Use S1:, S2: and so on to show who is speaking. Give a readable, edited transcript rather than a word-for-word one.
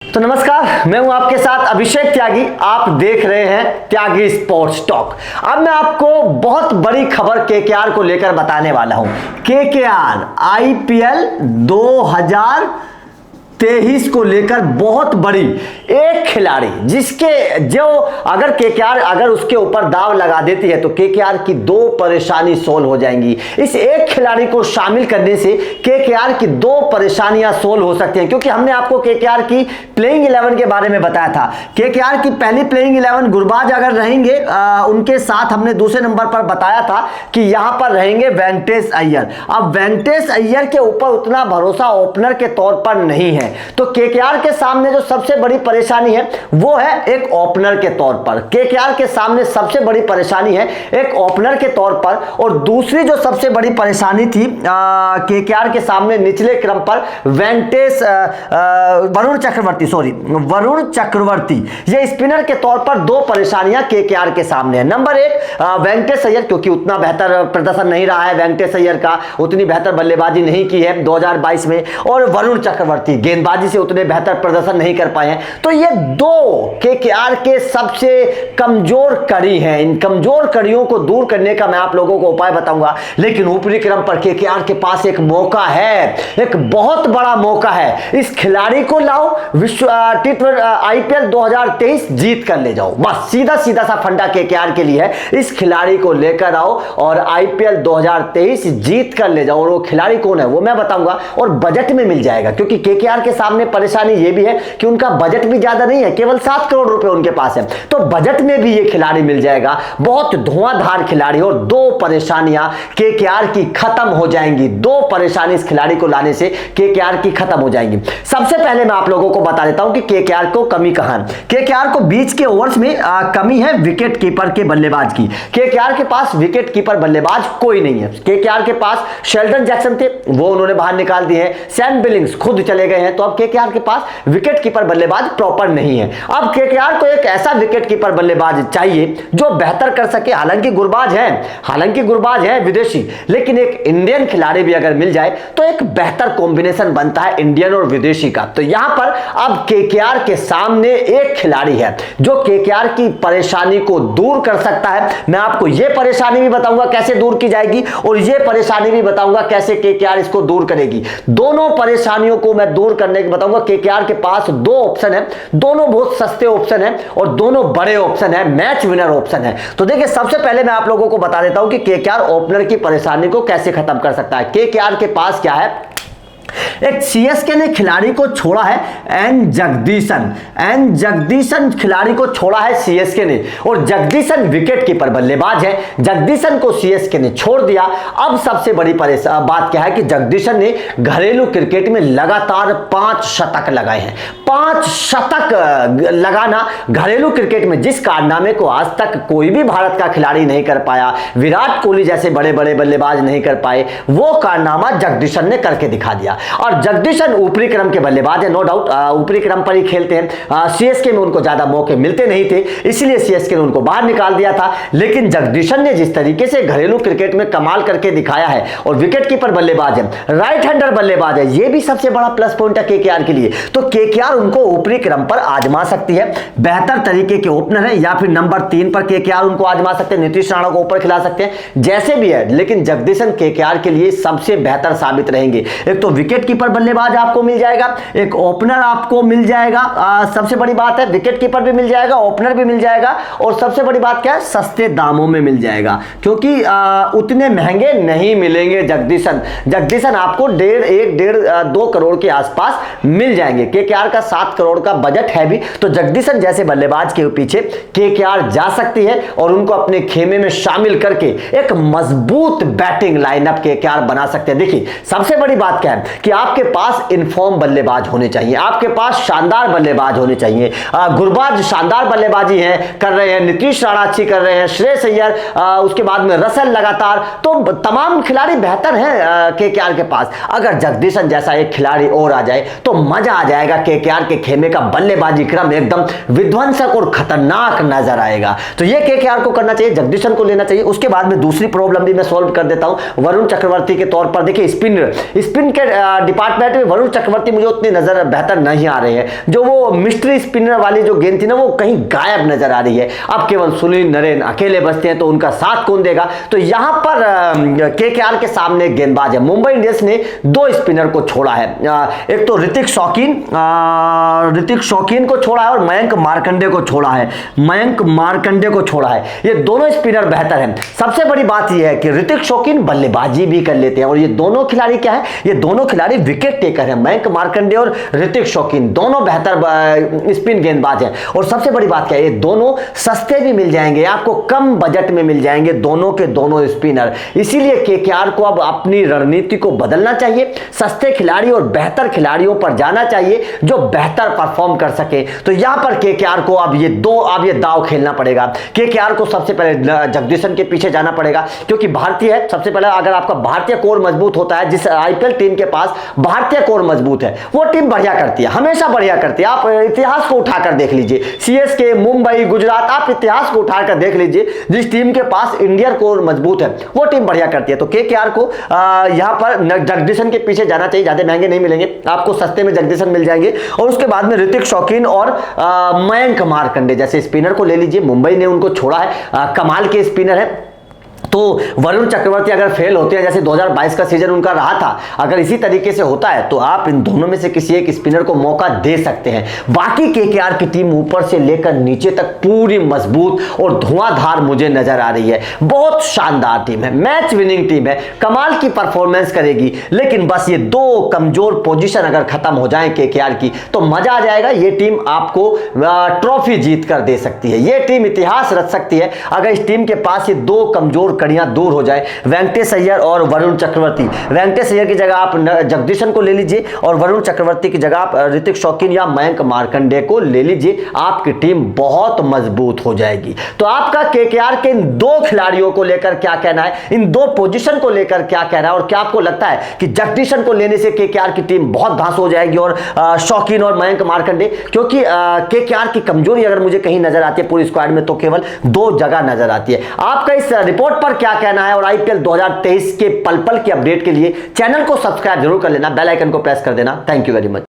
S1: तो नमस्कार, मैं हूं आपके साथ अभिषेक त्यागी। आप देख रहे हैं त्यागी स्पोर्ट्स टॉक। अब मैं आपको बहुत बड़ी खबर केकेआर को लेकर बताने वाला हूं। केकेआर आईपीएल 2023 को लेकर बहुत बड़ी एक खिलाड़ी अगर केकेआर उसके ऊपर दाव लगा देती है तो केकेआर की दो परेशानी सोल्व हो जाएंगी। इस एक खिलाड़ी को शामिल करने से केकेआर की दो परेशानियां सोल्व हो सकती हैं, क्योंकि हमने आपको केकेआर की प्लेइंग 11 के बारे में बताया था। केकेआर की पहली प्लेइंग 11 गुरबाज अगर रहेंगे, उनके साथ हमने दूसरे नंबर पर बताया था कि यहां पर रहेंगे वेंकटेश अय्यर। अब वेंकटेश अय्यर के ऊपर उतना भरोसा ओपनर के तौर पर नहीं है, तो केकेआर के सामने जो सबसे बड़ी परेशानी है वो है एक ओपनर के तौर पर। केकेआर के सामने सबसे बड़ी परेशानी है एक ओपनर के तौर पर। और दूसरी जो सबसे बड़ी परेशानी थी केकेआर के सामने निचले क्रम पर वरुण चक्रवर्ती, ये स्पिनर के तौर पर दो परेशानियां केकेआर के सामने है। नंबर एक, वेंकटेश अय्यर, क्योंकि उतना बेहतर प्रदर्शन नहीं रहा है वेंकटेश अय्यर का, उतनी बेहतर बल्लेबाजी नहीं की है 2022 में। और वरुण चक्रवर्ती गेंदबाजी से उतने बेहतर प्रदर्शन नहीं कर पाए हैं। तो ये दो केकेआर के सबसे कमजोर कड़ी हैं। इन कमजोर कड़ियों को दूर करने का मैं आप लोगों को उपाय बताऊंगा। लेकिन ऊपरी क्रम पर केकेआर के पास एक मौका है, एक बहुत बड़ा मौका है। इस खिलाड़ी को लाओ, विश्व आईपीएल 2023 जीत कर ले जाओ। बस सीधा सीधा सा फंडा केकेआर के लिए है। इस खिलाड़ी को लेकर आओ और आईपीएल 2023 जीत कर ले जाओ। और वो खिलाड़ी कौन है वो मैं बताऊंगा, और बजट में मिल जाएगा, क्योंकि केकेआर के सामने परेशानी ये भी है कि उनका बजट भी ज्यादा नहीं है, केवल 7 करोड़ रुपए उनके पास है। तो बजट में भी ये खिलाड़ी मिल जाएगा, बहुत धुआंधार खिलाड़ी। और दो परेशानियां केकेआर की खत्म हो जाएंगी। दो परेशानी इस खिलाड़ी को लाने से केकेआर की खत्म हो जाएंगी। सबसे पहले मैं आप लोगों को बता देता हूं कि केकेआर को कमी कहां है। केकेआर को बीच के ओवर्स में कमी है विकेट कीपर के बल्लेबाज की। केकेआर के पास विकेट कीपर बल्लेबाज कोई नहीं है। केकेआर के पास शेल्डन जैक्सन थे, वो उन्होंने बाहर निकाल दिए हैं। सैम बिलिंग्स खुद चले गए हैं। तो अब केकेआर के पास विकेट कीपर बल्लेबाज प्रॉपर नहीं है। अब केकेआर को एक ऐसा विकेट कीपर बल्लेबाज चाहिए जो बेहतर कर सके। हालांकि गुरबाज है विदेशी, लेकिन एक इंडियन खिलाड़ी भी अगर मिल जाए तो एक बेहतर कॉम्बिनेशन बनता है इंडियन और विदेशी का। तो यहां पर अब केकेआर के सामने एक खिलाड़ी है जो केकेआर की परेशानी को दूर कर सकता है। मैं आपको यह परेशानी भी बताऊंगा कैसे दूर की जाएगी, और यह परेशानी भी बताऊंगा कैसे केकेआर इसको दूर करेगी। दोनों परेशानियों को मैं दूर करने के बताऊंगा। केकेआर के पास दो ऑप्शन है, दोनों बहुत सस्ते ऑप्शन है और दोनों बड़े ऑप्शन है, मैच विनर ऑप्शन है। तो देखिए, सबसे पहले मैं आप लोगों को बता देता हूं कि केकेआर ओपनर की परेशानी को कैसे खत्म कर सकता है। केकेआर के पास क्या है, एक सीएसके ने खिलाड़ी को छोड़ा है एन जगदीशन खिलाड़ी को छोड़ा है सीएसके ने, और जगदीशन विकेट कीपर बल्लेबाज है। जगदीशन को सीएसके ने छोड़ दिया। अब सबसे बड़ी बात क्या है कि जगदीशन ने घरेलू क्रिकेट में लगातार 5 शतक लगाए हैं। 5 शतक लगाना घरेलू क्रिकेट में जिस कारनामे को आज तक कोई भी भारत का खिलाड़ी नहीं कर पाया, विराट कोहली जैसे बड़े बड़े बल्लेबाज नहीं कर पाए, वो कारनामा जगदीशन ने करके दिखा दिया। और जगदीशन ऊपरी क्रम के बल्लेबाज है, नो डाउट, ऊपरी क्रम पर ही खेलते हैं। सीएसके में उनको ज्यादा मौके मिलते नहीं थे, इसलिए सीएसके ने उनको बाहर निकाल दिया था। लेकिन जगदीशन ने जिस तरीके से घरेलू क्रिकेट में कमाल करके दिखाया है, और विकेट कीपर बल्लेबाज है, राइट हैंडर बल्लेबाज है, यह भी सबसे बड़ा प्लस पॉइंट है केकेआर के लिए। तो केकेआर उनको ऊपरी क्रम पर आजमा सकती है। बेहतर तरीके के ओपनर है, या फिर नंबर 3 पर केकेआर उनको आजमा सकते हैं, नीतीश राणा को ऊपर खिला सकते हैं, जैसे भी है। लेकिन जगदीशन केकेआर के लिए सबसे बेहतर साबित रहेंगे। एक तो विकेट कीपर बल्लेबाज आपको मिल जाएगा, एक ओपनर आपको मिल जाएगा। सबसे बड़ी बात है विकेट कीपर भी मिल जाएगा, ओपनर भी मिल जाएगा, और सबसे बड़ी बात क्या है, सस्ते दामों में मिल जाएगा, क्योंकि उतने महंगे नहीं मिलेंगे। जगदीशन आपको 1.5-2 करोड़ के आसपास मिल जाएंगे। केकेआर का 7 करोड़ का बजट है भी, तो जगदीशन जैसे बल्लेबाज के पीछे केकेआर जा सकती है और उनको अपने खेमे में शामिल करके एक मजबूत बैटिंग लाइनअप केकेआर बना सकते हैं। देखिए, सबसे बड़ी बात क्या है कि आपके पास इनफॉर्म बल्लेबाज होने चाहिए, आपके पास शानदार बल्लेबाज होने चाहिए। गुरबाज शानदार बल्लेबाजी है कर रहे हैं, नीतीश राणा अच्छी कर रहे हैं, श्रेयस अय्यर, उसके बाद में रसल लगातार, तो तमाम खिलाड़ी बेहतर हैं केकेआर के पास। अगर जगदीशन जैसा एक खिलाड़ी और आ जाए तो मजा आ जाएगा। केकेआर के खेमे का बल्लेबाजी क्रम एकदम विध्वंसक और खतरनाक नजर आएगा। तो ये केकेआर को करना चाहिए, जगदीशन को लेना चाहिए। उसके बाद में दूसरी प्रॉब्लम भी मैं सॉल्व कर देता हूं, वरुण चक्रवर्ती के तौर पर। देखिए, स्पिन के डिपार्टमेंट में वरुण चक्रवर्ती मुझे उतनी नजर बेहतर नहीं आ रहे हैं। जो वो मिस्ट्री स्पिनर वाली जो गेंद थी ना, वो कहीं गायब नजर आ रही है। अब केवल सुनील नरेन अकेले बचते हैं तो उनका साथ कौन देगा। तो यहां पर केकेआर के सामने गेंदबाज है। मुंबई इंडियंस ने 2 स्पिनर को छोड़ा है। एक तो ऋतिक शौकीन को छोड़ा है और मयंक मार्कंडे को छोड़ा है। ये दोनों स्पिनर बेहतर हैं। सबसे बड़ी बात यह है कि ऋतिक शौकीन बल्लेबाजी भी कर लेते हैं और ये दोनों खिलाड़ी क्या है, ये दोनों खिलाड़ी विकेट टेकर हैं। मयंक मार्कंडे और ऋतिक शौकीन दोनों बेहतर स्पिन गेंदबाज हैं। और सबसे बड़ी बात क्या है, ये दोनों सस्ते भी मिल जाएंगे, आपको कम बजट में मिल जाएंगे दोनों के दोनों स्पिनर। इसीलिए केकेआर को अब अपनी रणनीति को बदलना चाहिए, सस्ते खिलाड़ी और बेहतर खिलाड़ियों पर जाना चाहिए जो बेहतर परफॉर्म कर सके। तो यहां पर केकेआर को अब ये दाव खेलना पड़ेगा। केकेआर को सबसे पहले जगदीशन के पीछे जाना पड़ेगा, क्योंकि भारतीय है। सबसे पहले अगर आपका भारतीय कोर मजबूत होता है, जिस आईपीएल टीम के पास भारतीय कोर मजबूत है, वो टीम बढ़िया करती है, हमेशा बढ़िया करती है। आप इतिहास को उठाकर देख लीजिए, सीएसके, मुंबई, गुजरात, आप इतिहास को उठाकर देख लीजिए, जिस टीम के पास इंडियन कोर मजबूत है वो टीम बढ़िया करती है। तो केकेआर को यहां पर जगदीशन के पीछे जाना चाहिए। ज्यादा महंगे नहीं मिलेंगे आपको, सस्ते में जगदीशन मिल जाएंगे। और उसके बाद में ऋतिक शौकीन और मयंक मार्कंडे जैसे स्पिनर को ले लीजिए। मुंबई ने उनको छोड़ा है, कमाल के स्पिनर है। तो वरुण चक्रवर्ती अगर फेल होते हैं, जैसे 2022 का सीजन उनका रहा था, अगर इसी तरीके से होता है तो आप इन दोनों में से किसी एक स्पिनर को मौका दे सकते हैं। बाकी केकेआर की टीम ऊपर से लेकर नीचे तक पूरी मजबूत और धुआंधार मुझे नजर आ रही है। बहुत शानदार टीम है, मैच विनिंग टीम है, कमाल की परफॉर्मेंस करेगी। लेकिन बस ये 2 कमजोर पोजीशन अगर खत्म हो जाए केकेआर की तो मजा आ जाएगा। ये टीम आपको ट्रॉफी जीत कर दे सकती है, ये टीम इतिहास रच सकती है अगर इस टीम के पास ये 2 कमजोर कड़ियां दूर हो जाए, वेंकटेश अय्यर और वरुण चक्रवर्ती। वेंकटेश अय्यर की जगह आप जगदीशन को ले लीजिए और वरुण चक्रवर्ती की जगह आप ऋतिक शौकीन या मयंक मार्कंडे को ले लीजिए, आपकी टीम बहुत मजबूत हो जाएगी। तो आपका केकेआर के इन 2 खिलाड़ियों को लेकर क्या कहना है, इन 2 पोजीशन को लेकर क्या कहना है, और क्या आपको लगता है कि जगदीशन को लेने से केकेआर की टीम बहुत घास हो जाएगी और शौकीन और मयंक मार्कंडे? क्योंकि केकेआर की कमजोरी अगर मुझे कहीं नजर आती है पूरी स्क्वाड में तो केवल 2 जगह नजर आती है। आपका इस रिपोर्ट पर क्या कहना है, और आईपीएल 2023 के पल पल की अपडेट के लिए चैनल को सब्सक्राइब जरूर कर लेना, बेल आइकन को प्रेस कर देना। Thank you very much.